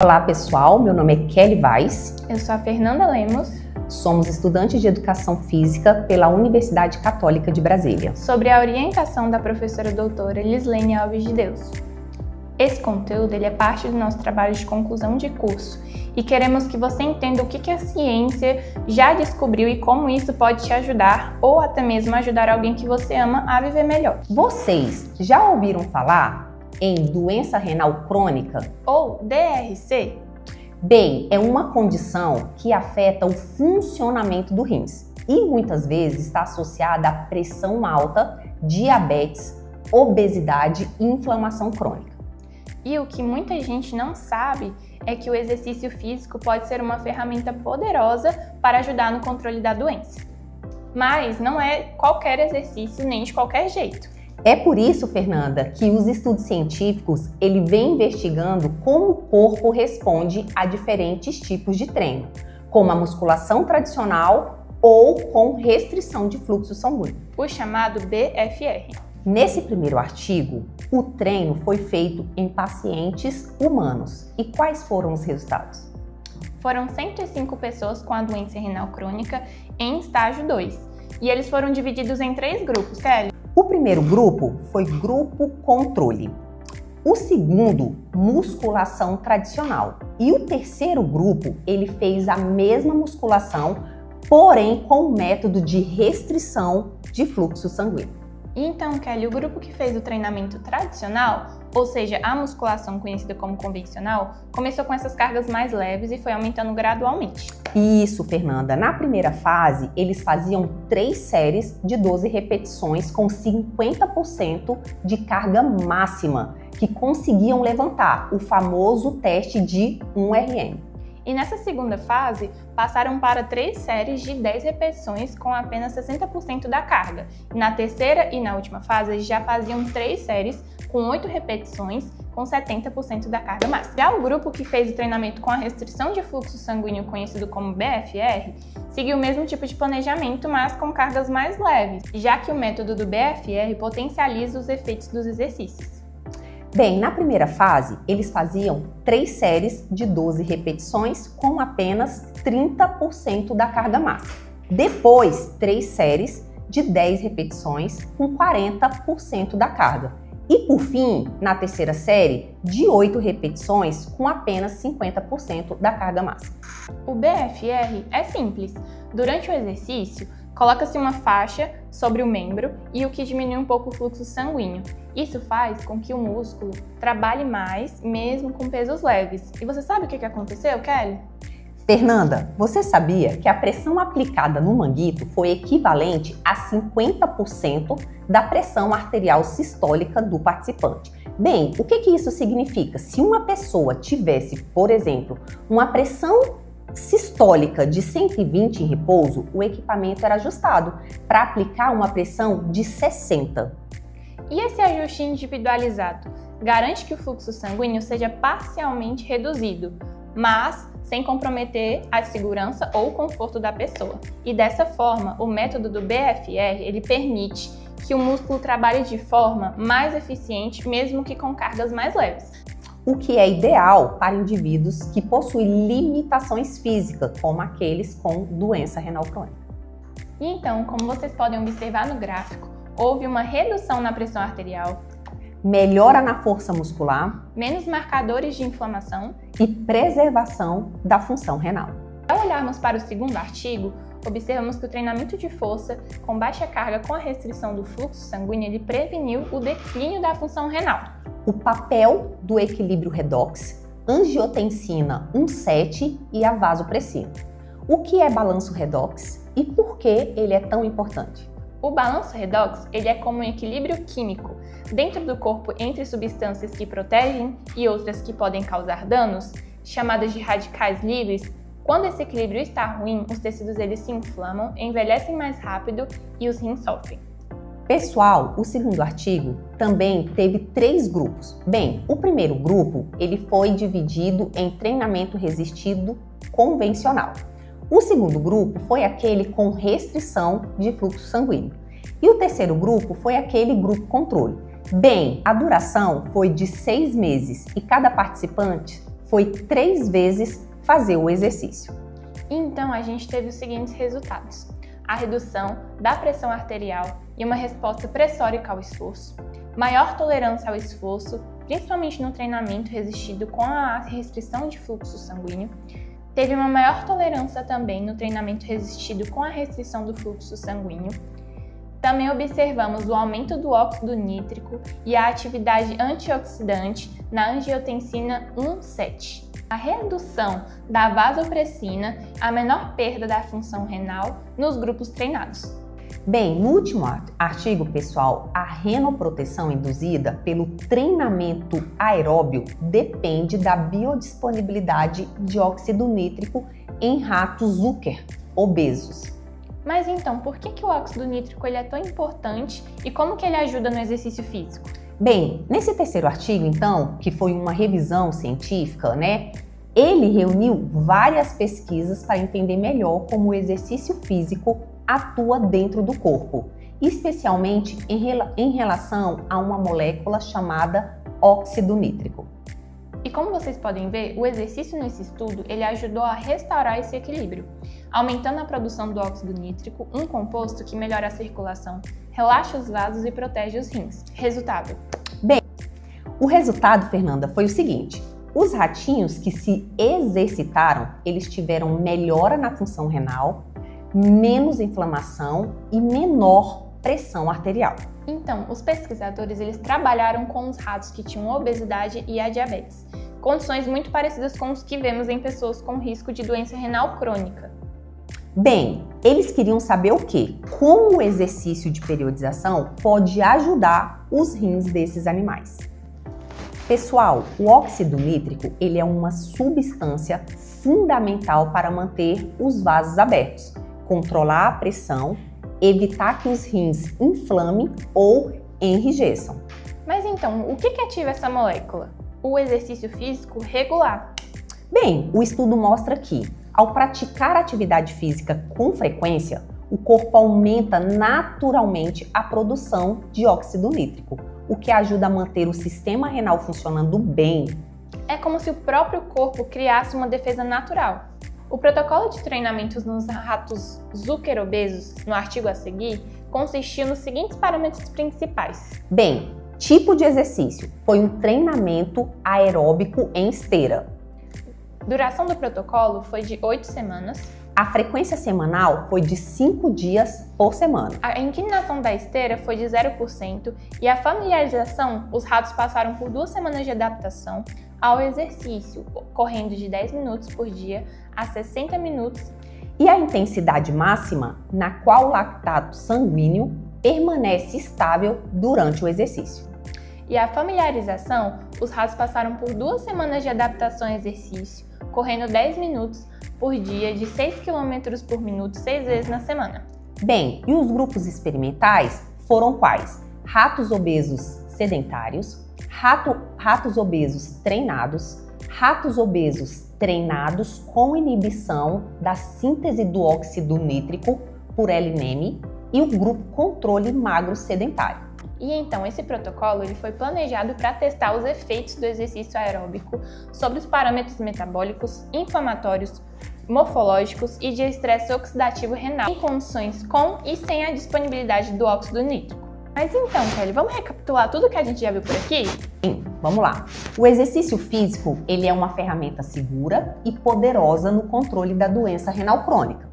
Olá pessoal, meu nome é Kelly Vaz. Eu sou a Fernanda Lemos. Somos estudantes de Educação Física pela Universidade Católica de Brasília. Sobre a orientação da professora doutora Lislene Alves de Deus. Esse conteúdo é parte do nosso trabalho de conclusão de curso e queremos que você entenda o que a ciência já descobriu e como isso pode te ajudar ou até mesmo ajudar alguém que você ama a viver melhor. Vocês já ouviram falar em doença renal crônica? Ou DRC? Bem, é uma condição que afeta o funcionamento do rins e muitas vezes está associada à pressão alta, diabetes, obesidade e inflamação crônica. E o que muita gente não sabe é que o exercício físico pode ser uma ferramenta poderosa para ajudar no controle da doença. Mas não é qualquer exercício nem de qualquer jeito. É por isso, Fernanda, que os estudos científicos vêm investigando como o corpo responde a diferentes tipos de treino, como a musculação tradicional ou com restrição de fluxo sanguíneo, o chamado BFR. Nesse primeiro artigo, o treino foi feito em pacientes humanos. E quais foram os resultados? Foram 105 pessoas com a doença renal crônica em estágio 2, e eles foram divididos em 3 grupos, Kelly. O primeiro grupo foi grupo controle. O segundo, musculação tradicional. E o terceiro grupo, ele fez a mesma musculação, porém com o método de restrição de fluxo sanguíneo. Então, Kelly, o grupo que fez o treinamento tradicional, ou seja, a musculação conhecida como convencional, começou com essas cargas mais leves e foi aumentando gradualmente. Isso, Fernanda. Na primeira fase, eles faziam 3 séries de 12 repetições com 50% de carga máxima, que conseguiam levantar, o famoso teste de 1RM. E nessa segunda fase, passaram para 3 séries de 10 repetições com apenas 60% da carga. E na terceira e na última fase, eles já faziam 3 séries com 8 repetições com 70% da carga máxima. Já o grupo que fez o treinamento com a restrição de fluxo sanguíneo, conhecido como BFR, seguiu o mesmo tipo de planejamento, mas com cargas mais leves, já que o método do BFR potencializa os efeitos dos exercícios. Bem, na primeira fase, eles faziam 3 séries de 12 repetições com apenas 30% da carga máxima. Depois, 3 séries de 10 repetições com 40% da carga. E por fim, na terceira série, de 8 repetições com apenas 50% da carga máxima. O BFR é simples. Durante o exercício, coloca-se uma faixa sobre o membro e o que diminui um pouco o fluxo sanguíneo. Isso faz com que o músculo trabalhe mais, mesmo com pesos leves. E você sabe o que aconteceu, Kelly? Fernanda, você sabia que a pressão aplicada no manguito foi equivalente a 50% da pressão arterial sistólica do participante? Bem, o que isso significa? Se uma pessoa tivesse, por exemplo, uma pressão sistólica de 120 em repouso, o equipamento era ajustado para aplicar uma pressão de 60. E esse ajuste individualizado garante que o fluxo sanguíneo seja parcialmente reduzido, mas sem comprometer a segurança ou o conforto da pessoa. E dessa forma, o método do BFR, ele permite que o músculo trabalhe de forma mais eficiente, mesmo que com cargas mais leves. O que é ideal para indivíduos que possuem limitações físicas, como aqueles com doença renal crônica. E então, como vocês podem observar no gráfico, houve uma redução na pressão arterial, melhora na força muscular, menos marcadores de inflamação e preservação da função renal. Ao olharmos para o segundo artigo, observamos que o treinamento de força com baixa carga com a restrição do fluxo sanguíneo ele preveniu o declínio da função renal. O papel do equilíbrio redox, angiotensina 1,7 e a vasopressina. O que é balanço redox e por que ele é tão importante? O balanço redox ele é como um equilíbrio químico dentro do corpo entre substâncias que protegem e outras que podem causar danos, chamadas de radicais livres. Quando esse equilíbrio está ruim, os tecidos eles se inflamam, envelhecem mais rápido e os rins sofrem. Pessoal, o segundo artigo também teve 3 grupos. Bem, o primeiro grupo ele foi dividido em treinamento resistido convencional. O segundo grupo foi aquele com restrição de fluxo sanguíneo. E o terceiro grupo foi aquele grupo controle. Bem, a duração foi de 6 meses e cada participante foi 3 vezes fazer o exercício. Então, a gente teve os seguintes resultados: a redução da pressão arterial e uma resposta pressórica ao esforço, maior tolerância ao esforço, principalmente no treinamento resistido com a restrição de fluxo sanguíneo. Teve uma maior tolerância também no treinamento resistido com a restrição do fluxo sanguíneo. Também observamos o aumento do óxido nítrico e a atividade antioxidante na angiotensina 1,7. A redução da vasopressina, a menor perda da função renal nos grupos treinados. Bem, no último artigo, pessoal, a renoproteção induzida pelo treinamento aeróbio depende da biodisponibilidade de óxido nítrico em ratos Zucker obesos. Mas então, por que o óxido nítrico ele é tão importante e como que ele ajuda no exercício físico? Bem, nesse terceiro artigo, então, que foi uma revisão científica, ele reuniu várias pesquisas para entender melhor como o exercício físico atua dentro do corpo, especialmente em relação a uma molécula chamada óxido nítrico. E como vocês podem ver, o exercício nesse estudo ele ajudou a restaurar esse equilíbrio, aumentando a produção do óxido nítrico, um composto que melhora a circulação, relaxa os vasos e protege os rins. Resultado? Bem, o resultado, Fernanda, foi o seguinte: os ratinhos que se exercitaram, eles tiveram melhora na função renal, menos inflamação e menor pressão arterial. Então, os pesquisadores eles trabalharam com os ratos que tinham obesidade e a diabetes, condições muito parecidas com os que vemos em pessoas com risco de doença renal crônica. Bem, eles queriam saber o quê? Como o exercício de periodização pode ajudar os rins desses animais. Pessoal, o óxido nítrico ele é uma substância fundamental para manter os vasos abertos, controlar a pressão, evitar que os rins inflamem ou enrijeçam. Mas então, o que ativa essa molécula? O exercício físico regular. Bem, o estudo mostra que, ao praticar atividade física com frequência, o corpo aumenta naturalmente a produção de óxido nítrico, o que ajuda a manter o sistema renal funcionando bem. É como se o próprio corpo criasse uma defesa natural. O protocolo de treinamentos nos ratos Zucker obesos, no artigo a seguir, consistiu nos seguintes parâmetros principais. Bem, tipo de exercício foi um treinamento aeróbico em esteira. Duração do protocolo foi de 8 semanas. A frequência semanal foi de 5 dias por semana. A inclinação da esteira foi de 0% e a familiarização, os ratos passaram por 2 semanas de adaptação ao exercício, correndo de 10 minutos por dia a 60 minutos. E a intensidade máxima, na qual o lactato sanguíneo permanece estável durante o exercício. E a familiarização, os ratos passaram por 2 semanas de adaptação ao exercício, correndo 10 minutos por dia de 6 km por minuto, 6 vezes na semana. Bem, e os grupos experimentais foram quais? Ratos obesos sedentários, ratos obesos treinados, ratos obesos treinados com inibição da síntese do óxido nítrico por LNM e o grupo controle magro sedentário. E então esse protocolo ele foi planejado para testar os efeitos do exercício aeróbico sobre os parâmetros metabólicos, inflamatórios, morfológicos e de estresse oxidativo renal em condições com e sem a disponibilidade do óxido nítrico. Mas então, Kelly, vamos recapitular tudo que a gente já viu por aqui? Sim, vamos lá. O exercício físico ele é uma ferramenta segura e poderosa no controle da doença renal crônica.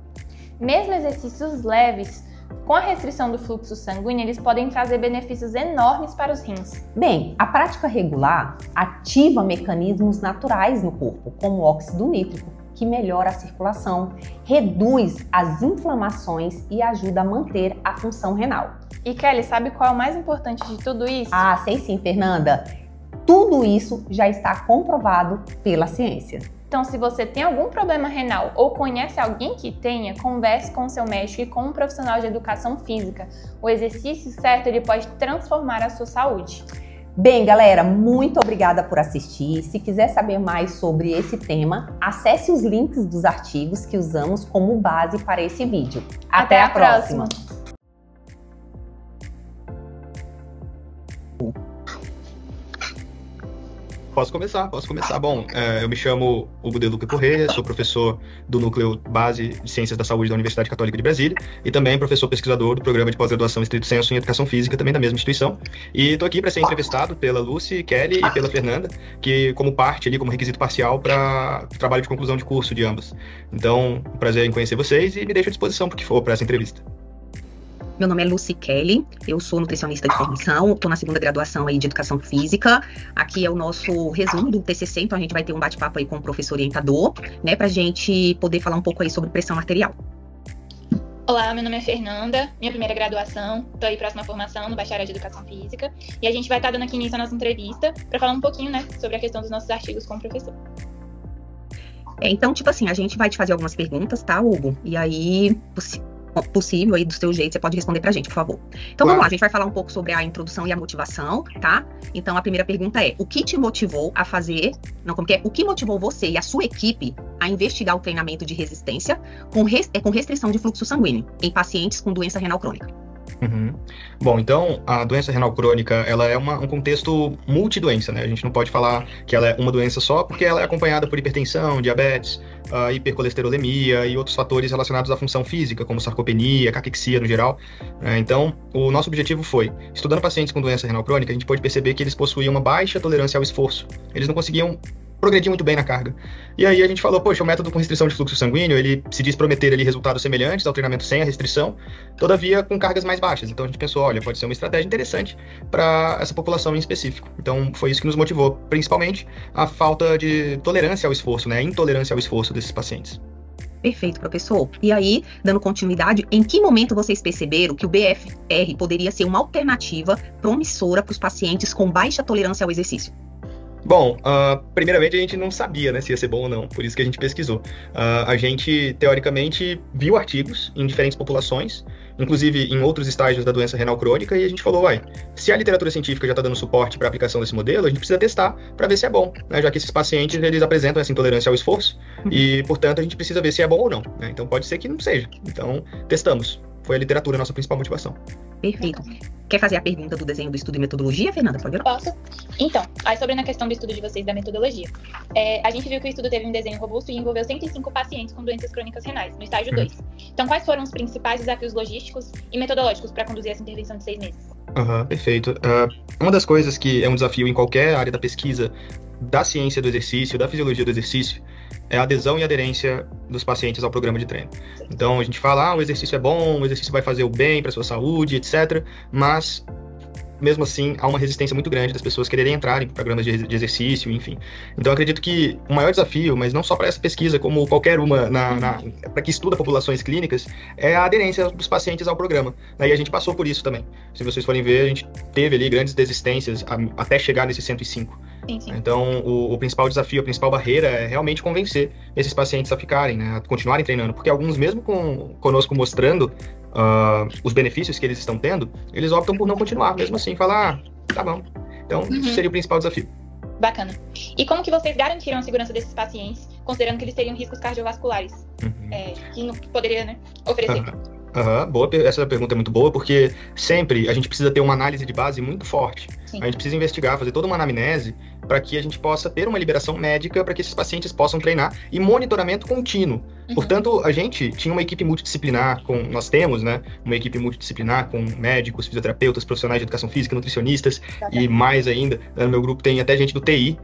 Mesmo exercícios leves, com a restrição do fluxo sanguíneo, eles podem trazer benefícios enormes para os rins. Bem, a prática regular ativa mecanismos naturais no corpo, como o óxido nítrico, que melhora a circulação, reduz as inflamações e ajuda a manter a função renal. E Kelly, sabe qual é o mais importante de tudo isso? Ah, sei sim, Fernanda. Tudo isso já está comprovado pela ciência. Então, se você tem algum problema renal ou conhece alguém que tenha, converse com o seu médico e com um profissional de educação física. O exercício certo ele pode transformar a sua saúde. Bem, galera, muito obrigada por assistir. Se quiser saber mais sobre esse tema, acesse os links dos artigos que usamos como base para esse vídeo. Até a próxima! Posso começar. Bom, eu me chamo Hugo de Luca Corrêa, sou professor do Núcleo Base de Ciências da Saúde da Universidade Católica de Brasília e também professor pesquisador do Programa de Pós-Graduação Estrito Sensu em Educação Física, também da mesma instituição. E estou aqui para ser entrevistado pela Lucy, Kelly e pela Fernanda, que como parte ali, como requisito parcial para o trabalho de conclusão de curso de ambas. Então, um prazer em conhecer vocês e me deixo à disposição para o que for para essa entrevista. Meu nome é Lucy Kelly, eu sou nutricionista de formação, estou na segunda graduação aí de Educação Física. Aqui é o nosso resumo do TCC, então a gente vai ter um bate-papo aí com o professor orientador, né, pra gente poder falar um pouco aí sobre pressão arterial. Olá, meu nome é Fernanda, minha primeira graduação, estou aí próxima à formação no bacharel de Educação Física, e a gente vai estar dando aqui início à nossa entrevista para falar um pouquinho, né, sobre a questão dos nossos artigos com o professor. Então, tipo assim, a gente vai te fazer algumas perguntas, tá, Hugo? E aí, possível aí do seu jeito, você pode responder pra gente, por favor. Então vamos lá, a gente vai falar um pouco sobre a introdução e a motivação, tá? Então a primeira pergunta é, o que te motivou a fazer, o que motivou você e a sua equipe a investigar o treinamento de resistência com restrição de fluxo sanguíneo em pacientes com doença renal crônica? Uhum. Bom, então, a doença renal crônica, ela é um contexto multidoença, né? A gente não pode falar que ela é uma doença só, porque ela é acompanhada por hipertensão, diabetes, hipercolesterolemia e outros fatores relacionados à função física, como sarcopenia, caquexia no geral. Então, o nosso objetivo foi, estudando pacientes com doença renal crônica, a gente pôde perceber que eles possuíam uma baixa tolerância ao esforço. Eles não conseguiam progredir muito bem na carga. E aí a gente falou, poxa, o método com restrição de fluxo sanguíneo, ele se diz prometer ali resultados semelhantes ao treinamento sem a restrição, todavia com cargas mais baixas. Então a gente pensou, olha, pode ser uma estratégia interessante para essa população em específico. Então foi isso que nos motivou, principalmente a falta de tolerância ao esforço, né, a intolerância ao esforço desses pacientes. Perfeito, professor. E aí, dando continuidade, em que momento vocês perceberam que o BFR poderia ser uma alternativa promissora para os pacientes com baixa tolerância ao exercício? Bom, primeiramente a gente não sabia, né, se ia ser bom ou não, por isso que a gente pesquisou. A gente, teoricamente, viu artigos em diferentes populações, inclusive em outros estágios da doença renal crônica, e a gente falou, se a literatura científica já está dando suporte para a aplicação desse modelo, a gente precisa testar para ver se é bom, né, já que esses pacientes eles apresentam essa intolerância ao esforço, e, portanto, a gente precisa ver se é bom ou não, né? Então pode ser que não seja. Então, testamos. Foi a literatura a nossa principal motivação. Perfeito. Quer fazer a pergunta do desenho do estudo e metodologia, Fernanda? Pode ir? Posso? Então, aí sobre a questão do estudo de vocês da metodologia. A gente viu que o estudo teve um desenho robusto e envolveu 105 pacientes com doenças crônicas renais, no estágio 2. Então, quais foram os principais desafios logísticos e metodológicos para conduzir essa intervenção de 6 meses? Perfeito. Uma das coisas que é um desafio em qualquer área da pesquisa, da ciência do exercício, da fisiologia do exercício, é a adesão e aderência dos pacientes ao programa de treino. Então a gente fala, o exercício é bom, o exercício vai fazer o bem para a sua saúde, etc. Mas, mesmo assim, há uma resistência muito grande das pessoas quererem entrar em programas de exercício, enfim. Então, eu acredito que o maior desafio, mas não só para essa pesquisa, como qualquer uma para que estuda populações clínicas, é a aderência dos pacientes ao programa. E a gente passou por isso também. Se vocês forem ver, a gente teve ali grandes desistências até chegar nesses 105. Sim. Então, o principal desafio, a principal barreira é realmente convencer esses pacientes a ficarem, né, a continuarem treinando. Porque alguns, mesmo conosco mostrando os benefícios que eles estão tendo, eles optam por não continuar, mesmo assim, falar, tá bom. Então, isso seria o principal desafio. Bacana. E como que vocês garantiram a segurança desses pacientes, considerando que eles teriam riscos cardiovasculares, que não poderia, né, oferecer? Boa, essa pergunta é muito boa, porque sempre a gente precisa ter uma análise de base muito forte. Sim. A gente precisa investigar, fazer toda uma anamnese para que a gente possa ter uma liberação médica para que esses pacientes possam treinar e monitoramento contínuo. Portanto, a gente tinha uma equipe multidisciplinar, nós temos, né, uma equipe multidisciplinar com médicos, fisioterapeutas, profissionais de educação física, nutricionistas e mais ainda, no meu grupo tem até gente do TI.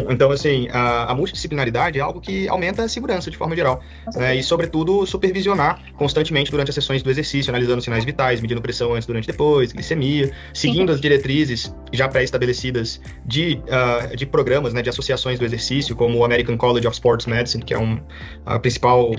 Então assim, a multidisciplinaridade é algo que aumenta a segurança de forma geral. E, sobretudo, supervisionar constantemente durante as sessões do exercício, analisando sinais vitais, medindo pressão antes, durante e depois, glicemia, seguindo as diretrizes já pré-estabelecidas de programas, né, de associações do exercício, como o American College of Sports Medicine, que é a principal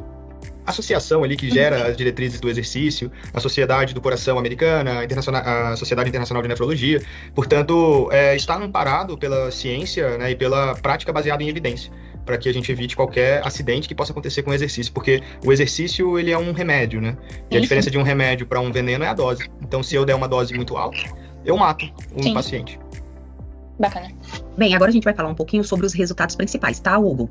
associação ali que gera as diretrizes do exercício, a Sociedade do Coração Americana, a Sociedade Internacional de Nefrologia. Portanto, está amparado pela ciência, né, e pela prática baseada em evidência, para que a gente evite qualquer acidente que possa acontecer com o exercício, porque o exercício, ele é um remédio, né? E a diferença de um remédio para um veneno é a dose. Então, se eu der uma dose muito alta, eu mato um paciente. Bacana. Bem, agora a gente vai falar um pouquinho sobre os resultados principais, tá, Hugo?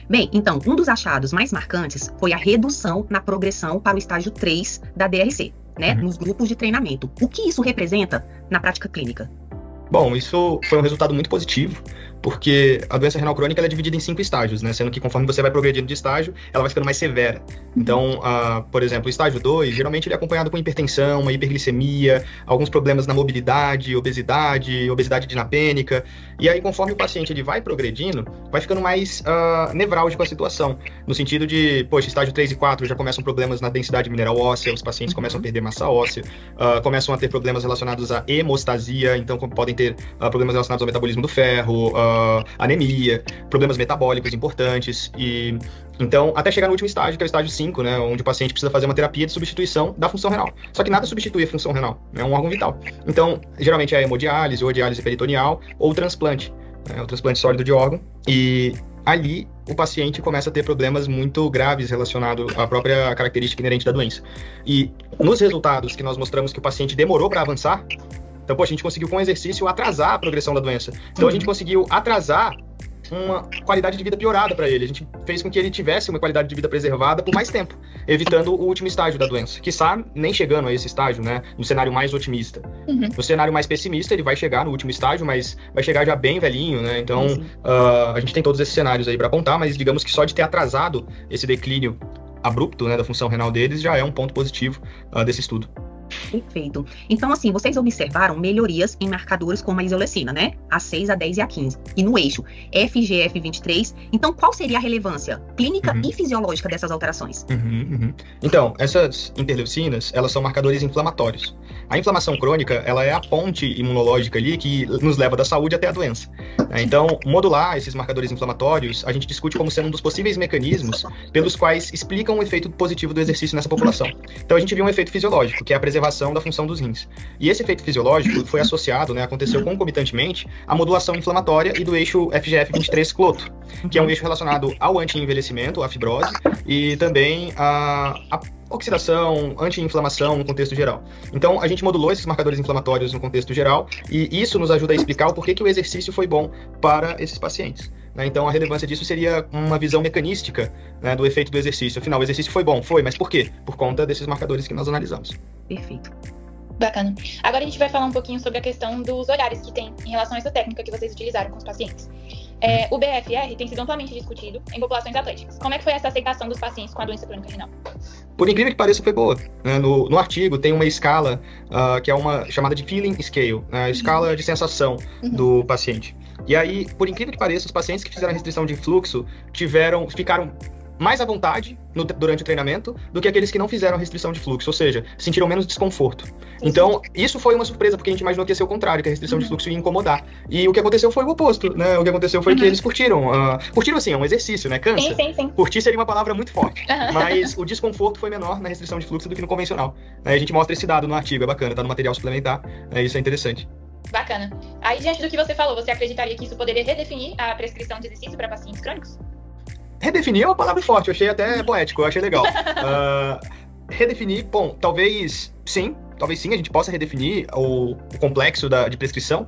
Bem, então, um dos achados mais marcantes foi a redução na progressão para o estágio 3 da DRC, né, nos grupos de treinamento. O que isso representa na prática clínica? Bom, isso foi um resultado muito positivo, porque a doença renal crônica ela é dividida em 5 estágios, né? Sendo que conforme você vai progredindo de estágio, ela vai ficando mais severa. Então, por exemplo, o estágio 2, geralmente ele é acompanhado com hipertensão, uma hiperglicemia, alguns problemas na mobilidade, obesidade dinapênica. E aí, conforme o paciente ele vai progredindo, vai ficando mais nevrálgico a situação, no sentido de, poxa, estágio 3 e 4 já começam problemas na densidade mineral óssea, os pacientes começam a perder massa óssea, começam a ter problemas relacionados à hemostasia, então podem ter problemas relacionados ao metabolismo do ferro, anemia, problemas metabólicos importantes, e então até chegar no último estágio, que é o estágio 5, né, onde o paciente precisa fazer uma terapia de substituição da função renal. Só que nada substitui a função renal, é um órgão vital. Então, geralmente é hemodiálise, ou a diálise peritoneal, ou transplante, o transplante sólido de órgão, e ali o paciente começa a ter problemas muito graves relacionados à própria característica inerente da doença. E nos resultados que nós mostramos que o paciente demorou para avançar, então, poxa, a gente conseguiu com o exercício atrasar a progressão da doença. Então, a gente conseguiu atrasar uma qualidade de vida piorada para ele. A gente fez com que ele tivesse uma qualidade de vida preservada por mais tempo, evitando o último estágio da doença. Quiçá, nem chegando a esse estágio, né? No cenário mais otimista. No cenário mais pessimista, ele vai chegar no último estágio, mas vai chegar já bem velhinho, né? Então, a gente tem todos esses cenários aí para apontar, mas digamos que só de ter atrasado esse declínio abrupto, né, da função renal deles, já é um ponto positivo desse estudo. Perfeito. Então, assim, vocês observaram melhorias em marcadores como a isoleucina, né? A6, A10 e A15. E no eixo FGF23. Então, qual seria a relevância clínica e fisiológica dessas alterações? Então, essas interleucinas, elas são marcadores inflamatórios. A inflamação crônica, ela é a ponte imunológica ali que nos leva da saúde até a doença. Então, modular esses marcadores inflamatórios, a gente discute como sendo um dos possíveis mecanismos pelos quais explicam o efeito positivo do exercício nessa população. Então, a gente viu um efeito fisiológico, que é a preservação da função dos rins. E esse efeito fisiológico foi associado, né, aconteceu concomitantemente, à modulação inflamatória e do eixo FGF23-cloto, que é um eixo relacionado ao anti-envelhecimento, à fibrose, e também à oxidação, anti-inflamação no contexto geral. Então, a gente modulou esses marcadores inflamatórios no contexto geral, e isso nos ajuda a explicar o porquê que o exercício foi bom para esses pacientes. Então, a relevância disso seria uma visão mecanística, né, do efeito do exercício. Afinal, o exercício foi bom? Foi, mas por quê? Por conta desses marcadores que nós analisamos. Perfeito. Bacana. Agora a gente vai falar um pouquinho sobre a questão dos olhares que tem em relação a essa técnica que vocês utilizaram com os pacientes. O BFR tem sido amplamente discutido em populações atléticas. Como é que foi essa aceitação dos pacientes com a doença crônica renal? Por incrível que pareça, foi boa. No artigo tem uma escala que é uma chamada de feeling scale, a escala de sensação do paciente. E aí, por incrível que pareça, os pacientes que fizeram a restrição de fluxo ficaram mais à vontade durante o treinamento do que aqueles que não fizeram a restrição de fluxo, ou seja, sentiram menos desconforto. Então, isso foi uma surpresa, porque a gente imaginou que ia ser o contrário, que a restrição de fluxo ia incomodar. E o que aconteceu foi o oposto, né? O que aconteceu foi que eles curtiram. Curtiram, assim, é um exercício, né? Cansa. Sim. Curtir seria uma palavra muito forte. Mas o desconforto foi menor na restrição de fluxo do que no convencional. A gente mostra esse dado no artigo, é bacana, tá no material suplementar, isso é interessante. Bacana. Aí, diante do que você falou, você acreditaria que isso poderia redefinir a prescrição de exercício para pacientes crônicos? Redefinir é uma palavra forte, eu achei até poético, eu achei legal. Redefinir, bom, talvez sim, a gente possa redefinir o complexo de prescrição,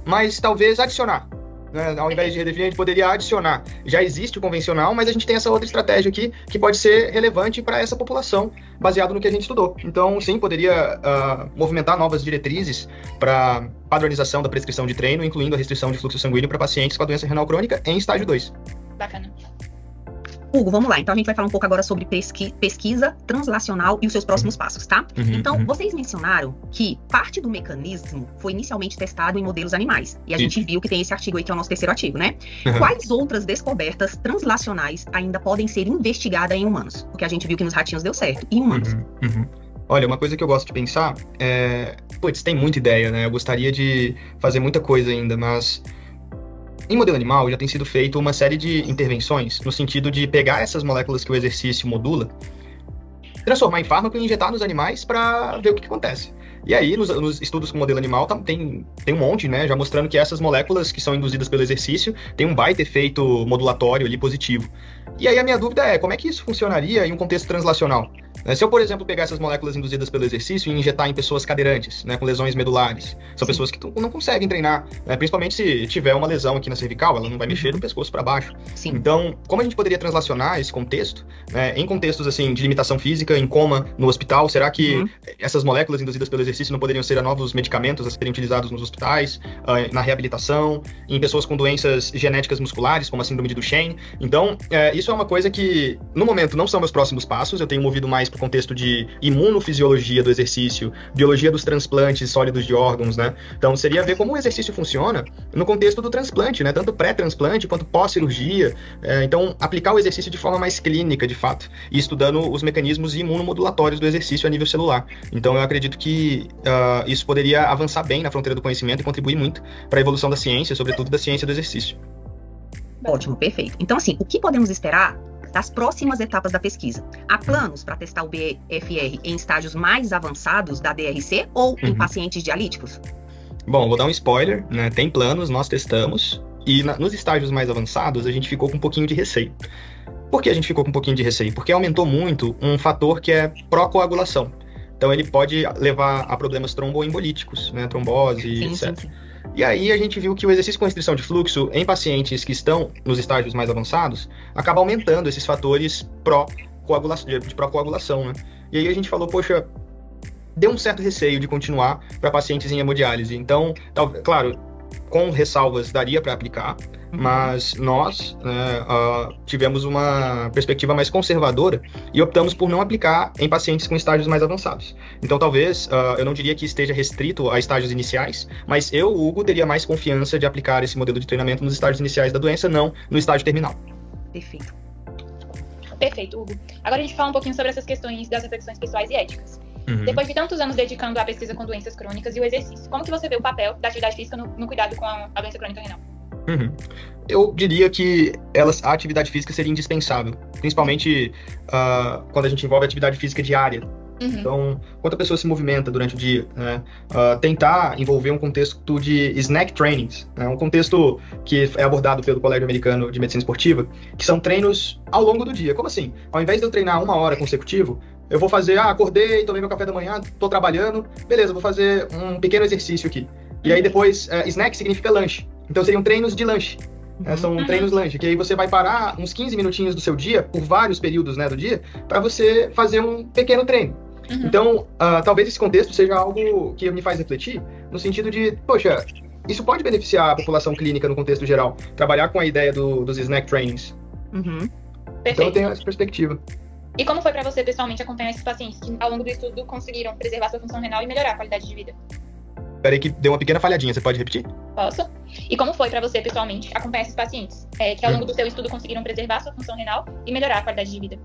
mas talvez adicionar. Né? Ao invés de redefinir, a gente poderia adicionar. Já existe o convencional, mas a gente tem essa outra estratégia aqui que pode ser relevante para essa população, baseado no que a gente estudou. Então, sim, poderia movimentar novas diretrizes para padronização da prescrição de treino, incluindo a restrição de fluxo sanguíneo para pacientes com a doença renal crônica em estágio 2. Bacana. Hugo, vamos lá. Então, a gente vai falar um pouco agora sobre pesquisa translacional e os seus próximos passos, tá? Então, vocês mencionaram que parte do mecanismo foi inicialmente testado em modelos animais. E a gente viu que tem esse artigo aí, que é o nosso terceiro artigo, né? Quais outras descobertas translacionais ainda podem ser investigadas em humanos? Porque a gente viu que nos ratinhos deu certo. E em humanos? Olha, uma coisa que eu gosto de pensar tem muita ideia, né? Eu gostaria de fazer muita coisa ainda, mas em modelo animal já tem sido feito uma série de intervenções no sentido de pegar essas moléculas que o exercício modula, transformar em fármaco e injetar nos animais para ver o que acontece. E aí, nos estudos com modelo animal, tem um monte, né, já mostrando que essas moléculas que são induzidas pelo exercício têm um baita efeito modulatório ali positivo. E aí a minha dúvida é, como é que isso funcionaria em um contexto translacional? Se eu, por exemplo, pegar essas moléculas induzidas pelo exercício e injetar em pessoas cadeirantes, né, com lesões medulares, são pessoas que não conseguem treinar, né, principalmente se tiver uma lesão aqui na cervical, ela não vai mexer do pescoço para baixo. Sim. Então, como a gente poderia translacionar esse contexto, né, em contextos assim de limitação física, em coma, no hospital? Será que essas moléculas induzidas pelo exercício não poderiam ser novos medicamentos a serem utilizados nos hospitais, na reabilitação, em pessoas com doenças genéticas musculares, como a síndrome de Duchenne? Então, isso é uma coisa que, no momento, não são meus próximos passos. Eu tenho movido mais para o contexto de imunofisiologia do exercício, biologia dos transplantes sólidos de órgãos, né? Então, seria ver como o exercício funciona no contexto do transplante, né? Tanto pré-transplante quanto pós-cirurgia. Então, aplicar o exercício de forma mais clínica, de fato, e estudando os mecanismos imunomodulatórios do exercício a nível celular. Então, eu acredito que isso poderia avançar bem na fronteira do conhecimento e contribuir muito para a evolução da ciência, sobretudo da ciência do exercício. Ótimo, perfeito. Então, assim, o que podemos esperar das próximas etapas da pesquisa? Há planos para testar o BFR em estágios mais avançados da DRC ou em pacientes dialíticos? Bom, vou dar um spoiler, né? Tem planos, nós testamos, e nos estágios mais avançados a gente ficou com um pouquinho de receio. Por que a gente ficou com um pouquinho de receio? Porque aumentou muito um fator que é pró-coagulação. Então ele pode levar a problemas tromboembolíticos, né? Trombose, etc. Sim. E aí a gente viu que o exercício com restrição de fluxo em pacientes que estão nos estágios mais avançados acaba aumentando esses fatores de pró-coagulação, né? E aí a gente falou, poxa, deu um certo receio de continuar para pacientes em hemodiálise. Então, claro, com ressalvas daria para aplicar, mas nós tivemos uma perspectiva mais conservadora e optamos por não aplicar em pacientes com estágios mais avançados. Então, talvez, eu não diria que esteja restrito a estágios iniciais, mas eu, Hugo, teria mais confiança de aplicar esse modelo de treinamento nos estágios iniciais da doença, não no estágio terminal. Perfeito. Perfeito, Hugo. Agora a gente fala um pouquinho sobre essas questões das reflexões pessoais e éticas. Depois de tantos anos dedicando à pesquisa com doenças crônicas e o exercício, como que você vê o papel da atividade física no cuidado com a doença crônica renal? Eu diria que a atividade física seria indispensável, principalmente quando a gente envolve atividade física diária. Então, quando a pessoa se movimenta durante o dia, né, tentar envolver um contexto de snack trainings, né, um contexto que é abordado pelo Colégio Americano de Medicina Esportiva, que são treinos ao longo do dia. Como assim? Ao invés de eu treinar 1 hora consecutivo, eu vou fazer, acordei, tomei meu café da manhã, tô trabalhando, beleza, vou fazer um pequeno exercício aqui. E aí depois, snack significa lanche. Então seriam treinos de lanche. São treinos lanche, que aí você vai parar uns 15 minutinhos do seu dia, por vários períodos, né, do dia, para você fazer um pequeno treino. Então, talvez esse contexto seja algo que me faz refletir, no sentido de, poxa, isso pode beneficiar a população clínica no contexto geral, trabalhar com a ideia dos snack trainings. Então eu tenho essa perspectiva. E como foi para você, pessoalmente, acompanhar esses pacientes que, ao longo do estudo, conseguiram preservar sua função renal e melhorar a qualidade de vida? Peraí que deu uma pequena falhadinha, você pode repetir? Posso. E como foi para você, pessoalmente, acompanhar esses pacientes que, ao longo do seu estudo, conseguiram preservar sua função renal e melhorar a qualidade de vida?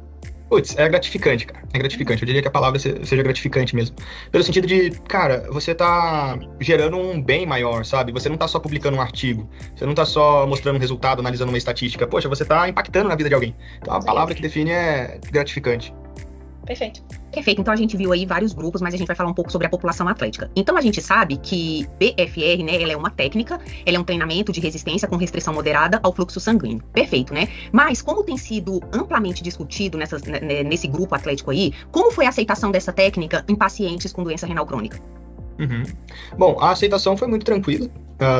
Putz, é gratificante, cara. É gratificante. Eu diria que a palavra seja gratificante mesmo. Pelo sentido de, cara, você tá gerando um bem maior, sabe? Você não tá só publicando um artigo. Você não tá só mostrando um resultado, analisando uma estatística. Poxa, você tá impactando na vida de alguém. Então a palavra que define é gratificante. Perfeito. Perfeito. Então a gente viu aí vários grupos, mas a gente vai falar um pouco sobre a população atlética. Então a gente sabe que BFR, né, ela é uma técnica, ela é um treinamento de resistência com restrição moderada ao fluxo sanguíneo. Perfeito, né? Mas como tem sido amplamente discutido nesse grupo atlético aí, como foi a aceitação dessa técnica em pacientes com doença renal crônica? Bom, a aceitação foi muito tranquila,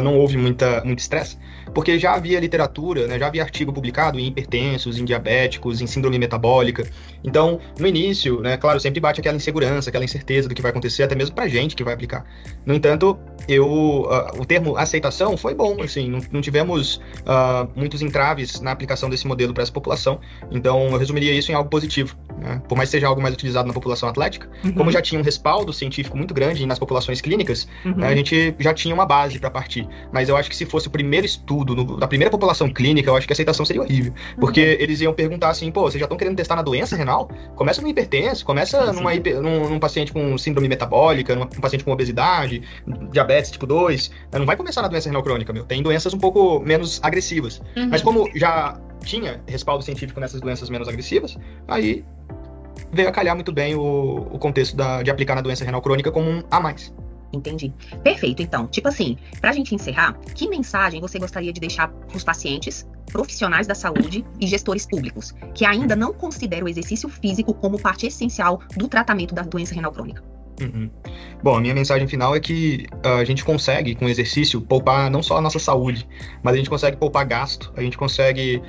não houve muito estresse, porque já havia literatura, né, já havia artigo publicado em hipertensos, em diabéticos, em síndrome metabólica. Então, no início, né, claro, sempre bate aquela insegurança, aquela incerteza do que vai acontecer, até mesmo pra gente que vai aplicar. No entanto, o termo aceitação foi bom, assim, não tivemos muitos entraves na aplicação desse modelo para essa população. Então, eu resumiria isso em algo positivo, né? Por mais que seja algo mais utilizado na população atlética, como já tinha um respaldo científico muito grande nas populações clínicas, a gente já tinha uma base para partir. Mas eu acho que se fosse o primeiro estudo da primeira população clínica, eu acho que a aceitação seria horrível. Porque eles iam perguntar assim, pô, vocês já estão querendo testar na doença renal? Começa no hipertenso, começa num paciente com síndrome metabólica, num paciente com obesidade, diabetes tipo 2. Não vai começar na doença renal crônica, meu. Tem doenças um pouco menos agressivas. Mas como já tinha respaldo científico nessas doenças menos agressivas, aí veio a calhar muito bem o contexto de aplicar na doença renal crônica como um a mais. Entendi. Perfeito, então. Tipo assim, pra gente encerrar, que mensagem você gostaria de deixar pros pacientes, profissionais da saúde e gestores públicos, que ainda não consideram o exercício físico como parte essencial do tratamento da doença renal crônica? Uhum. Bom, a minha mensagem final é que a gente consegue, com exercício, poupar não só a nossa saúde, mas a gente consegue poupar gasto, a gente consegue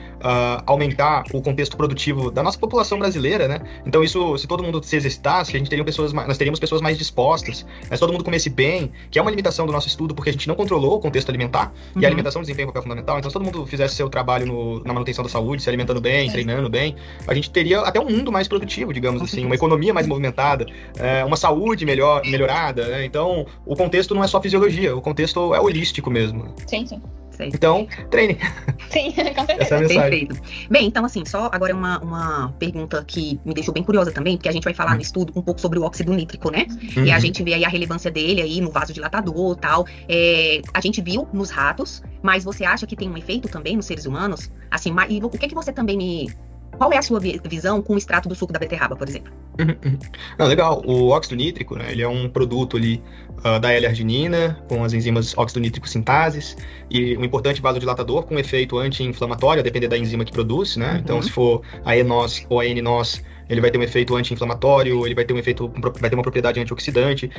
aumentar o contexto produtivo da nossa população brasileira, né? Então isso, se todo mundo se exercitasse, nós teríamos pessoas mais dispostas, se todo mundo comesse bem, que é uma limitação do nosso estudo, porque a gente não controlou o contexto alimentar, e a alimentação desempenha um papel fundamental, então se todo mundo fizesse seu trabalho na manutenção da saúde, se alimentando bem, treinando bem, a gente teria até um mundo mais produtivo, digamos assim, uma economia mais movimentada, uma saúde melhorada, né? Então, o contexto não é só fisiologia, o contexto é holístico mesmo. Sim. Então, treine. Sim, com certeza. Essa é a mensagem. Perfeito. Bem, então assim, só agora uma pergunta que me deixou bem curiosa também, porque a gente vai falar no estudo um pouco sobre o óxido nítrico, né? E a gente vê aí a relevância dele aí no vasodilatador e tal. A gente viu nos ratos, mas você acha que tem um efeito também nos seres humanos? Assim, e o que você também Qual é a sua visão com o extrato do suco da beterraba, por exemplo? Não, legal. O óxido nítrico, né, ele é um produto ali da L-arginina, com as enzimas óxido nítrico sintases, e um importante vasodilatador com efeito anti-inflamatório, a depender da enzima que produz, né? Então, se for a ENOS ou a N-NOS, ele vai ter um efeito anti-inflamatório, ele vai ter uma propriedade antioxidante.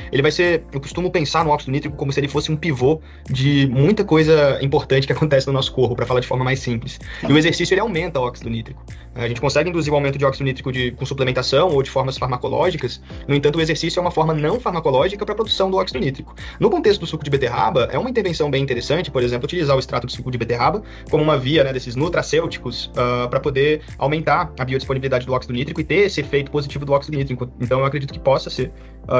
Eu costumo pensar no óxido nítrico como se ele fosse um pivô de muita coisa importante que acontece no nosso corpo, para falar de forma mais simples. E o exercício, ele aumenta o óxido nítrico. A gente consegue induzir o aumento de óxido nítrico com suplementação ou de formas farmacológicas. No entanto, o exercício é uma forma não farmacológica para a produção do óxido nítrico. No contexto do suco de beterraba, é uma intervenção bem interessante, por exemplo, utilizar o extrato de suco de beterraba como uma via, né, desses nutracêuticos para poder aumentar a biodisponibilidade do óxido nítrico e ter esse efeito positivo do óxido nítrico. Então, eu acredito que possa ser,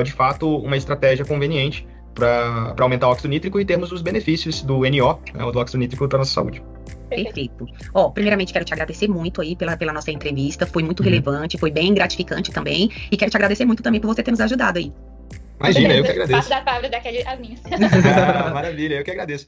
de fato, uma estratégia conveniente para aumentar o óxido nítrico e termos os benefícios do NO, né, do óxido nítrico para a nossa saúde. Perfeito. Primeiramente, quero te agradecer muito aí pela nossa entrevista, foi muito relevante, foi bem gratificante também, e quero te agradecer muito também por você ter nos ajudado aí. Imagina, eu que agradeço. Faço da Pablo daquele as minhas. Maravilha, eu que agradeço.